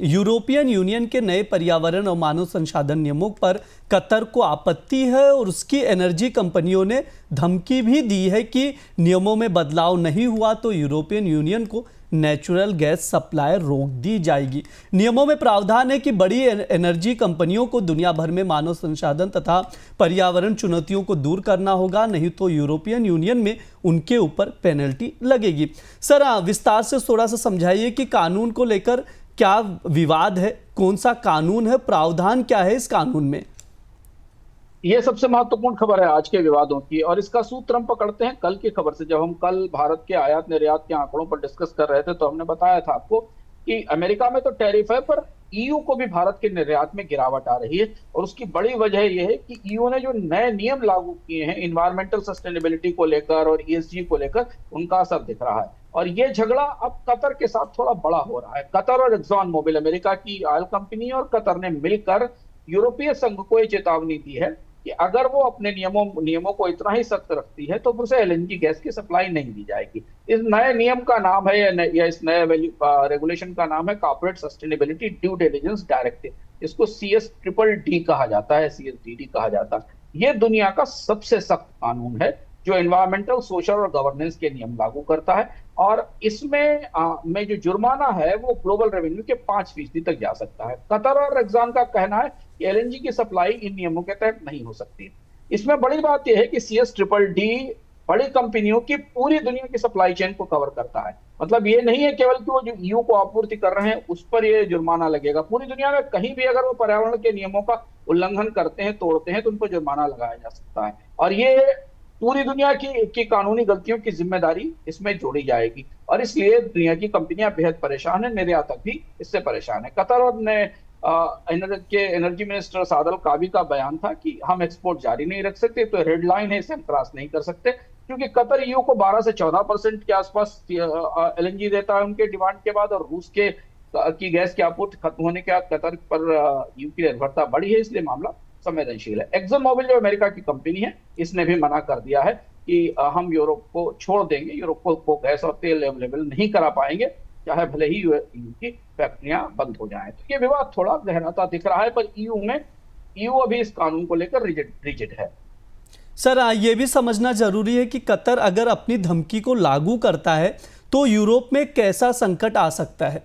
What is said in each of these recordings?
European union के नए पर्यावरण और मानव संसाधन नियमों पर कतर को आपत्ति है और उसकी एनर्जी कंपनियों ने धमकी भी दी है कि नियमों में बदलाव नहीं हुआ तो यूरोपियन यूनियन को नेचुरल गैस सप्लाई रोक दी जाएगी। नियमों में प्रावधान है कि बड़ी एनर्जी कंपनियों को दुनिया भर में मानव संसाधन तथा पर्यावरण चुनौतियों को दूर करना होगा, नहीं तो यूरोपियन यूनियन में उनके ऊपर पेनल्टी लगेगी। सर, विस्तार से थोड़ा सा समझाइए कि कानून को लेकर क्या विवाद है, कौन सा कानून है, प्रावधान क्या है इस कानून में? ये सबसे महत्वपूर्ण खबर है आज के विवादों की, और इसका सूत्र हम पकड़ते हैं कल की खबर से। जब हम कल भारत के आयात निर्यात के आंकड़ों पर डिस्कस कर रहे थे तो हमने बताया था आपको कि अमेरिका में तो टैरिफ है, पर ईयू को भी भारत के निर्यात में गिरावट आ रही है। और उसकी बड़ी वजह यह है कि ईयू ने जो नए नियम लागू किए हैं इन्वायरमेंटल सस्टेनेबिलिटी को लेकर और ईएसजी को लेकर, उनका असर दिख रहा है। और ये झगड़ा अब कतर के साथ थोड़ा बड़ा हो रहा है। कतर और एक्सॉन मोबिल, अमेरिका की ऑयल कंपनी और कतर ने मिलकर यूरोपीय संघ को ये चेतावनी दी है कि अगर वो अपने नियमों को इतना ही सख्त रखती है तो उसे एलएनजी गैस की सप्लाई नहीं दी जाएगी। इस नए नियम का नाम है या इस नए रेगुलेशन का नाम है corporate sustainability due diligence directive. इसको CSDD कहा जाता है, CSDD कहा जाता है। ये दुनिया का सबसे सख्त कानून है जो एनवायरमेंटल, सोशल और गवर्नेंस के नियम लागू करता है। और इसमें में जो जुर्माना है वो ग्लोबल रेवेन्यू के 5% तक जा सकता है। कतर और एक्सॉन का कहना है कि एलएनजी की सप्लाई इन नियमों के तहत नहीं हो सकती। इसमें बड़ी बात यह है कि CSDD बड़ी कंपनियों की पूरी दुनिया की सप्लाई चेन को कवर करता है। मतलब ये नहीं है केवल कि वो जो ईयू को आपूर्ति कर रहे हैं उस पर ये जुर्माना लगेगा। पूरी दुनिया में कहीं भी अगर वो पर्यावरण के नियमों का उल्लंघन करते हैं, तोड़ते हैं, तो उन पर जुर्माना लगाया जा सकता है। और ये पूरी दुनिया की कानूनी गलतियों की जिम्मेदारी इसमें जोड़ी जाएगी। और इसलिए दुनिया की कंपनियां बेहद परेशान है, निर्यातक भी इससे परेशान है। कतर और एनर्जी मिनिस्टर सादल काबी का बयान था कि हम एक्सपोर्ट जारी नहीं रख सकते, तो रेड लाइन है, इसे हम क्रॉस नहीं कर सकते, क्योंकि कतर ईयू को 12 से 14% के आसपास एलएनजी देता है उनके डिमांड के बाद, और रूस की गैस की आपूर्ति खत्म होने के बाद कतर पर ईयू की निर्भरता बढ़ी है, इसलिए मामला संवेदनशील है। एक्सॉन मोबिल जो अमेरिका की कंपनी है, इसने भी मना कर दिया है कि हम यूरोप को छोड़ देंगे, यूरोप को गैस और तेल अवेलेबल नहीं करा पाएंगे, चाहे भले ही ईयू की फैक्ट्रियां बंद हो जाएं। तो ये विवाद थोड़ा गहराता दिख रहा है, पर ईयू अभी इस कानून को लेकर रिजिड है। सर, ये भी समझना जरूरी है कि कतर अगर अपनी धमकी को लागू करता है तो यूरोप में कैसा संकट आ सकता है?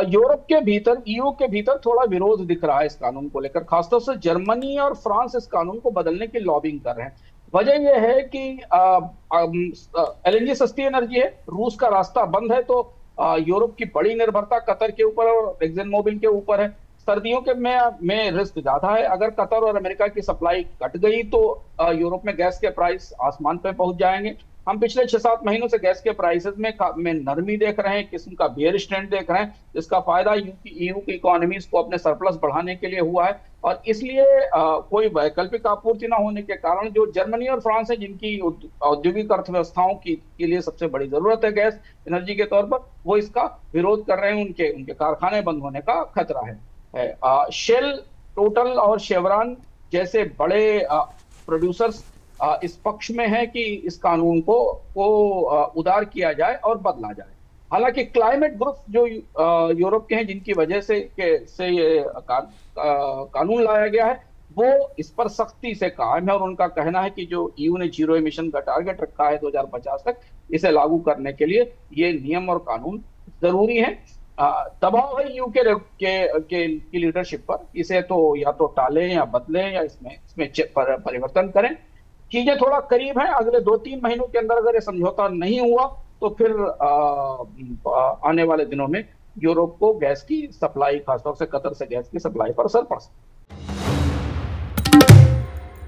यूरोप के भीतर, ईयू के भीतर थोड़ा विरोध दिख रहा है इस कानून को लेकर। खासतौर से जर्मनी और फ्रांस इस कानून को बदलने की लॉबिंग कर रहे हैं। वजह यह है कि एलएनजी सस्ती एनर्जी है, रूस का रास्ता बंद है, तो यूरोप की बड़ी निर्भरता कतर के ऊपर और एक्सॉन मोबिल के ऊपर है। सर्दियों के में रिस्क ज्यादा है। अगर कतर और अमेरिका की सप्लाई कट गई तो यूरोप में गैस के प्राइस आसमान पे पहुंच जाएंगे। हम पिछले 6-7 महीनों से गैस के प्राइसेस में नरमी देख रहे हैं, किस्म का बेयर स्टैंड देख रहे हैं, जिसका फायदा ईयू की इकोनॉमीज को अपने सरप्लस बढ़ाने के लिए हुआ है। और इसलिए कोई वैकल्पिक आपूर्ति न होने के कारण जो जर्मनी और फ्रांस है, जिनकी औद्योगिक अर्थव्यवस्थाओं के लिए सबसे बड़ी जरूरत है गैस एनर्जी के तौर पर, वो इसका विरोध कर रहे हैं। उनके कारखाने बंद होने का खतरा है। शेल, टोटल और शेवरॉन जैसे बड़े प्रोड्यूसर्स इस पक्ष में है कि इस कानून को उदार किया जाए और बदला जाए। हालांकि क्लाइमेट ग्रुप जो यूरोप के हैं, जिनकी वजह से ये कानून लाया गया है, वो इस पर सख्ती से कायम है। और उनका कहना है कि जो ईयू ने जीरो एमिशन का टारगेट रखा है 2050 तक, इसे लागू करने के लिए ये नियम और कानून जरूरी है। दबाव है ईयू के लीडरशिप पर, इसे तो या तो टालें या बदलें या इसमें परिवर्तन करें। चीजें थोड़ा करीब हैं। अगले 2-3 महीनों के अंदर अगर ये समझौता नहीं हुआ तो फिर आने वाले दिनों में यूरोप को गैस की सप्लाई, खासतौर से कतर से गैस की सप्लाई पर असर पड़ सकता है।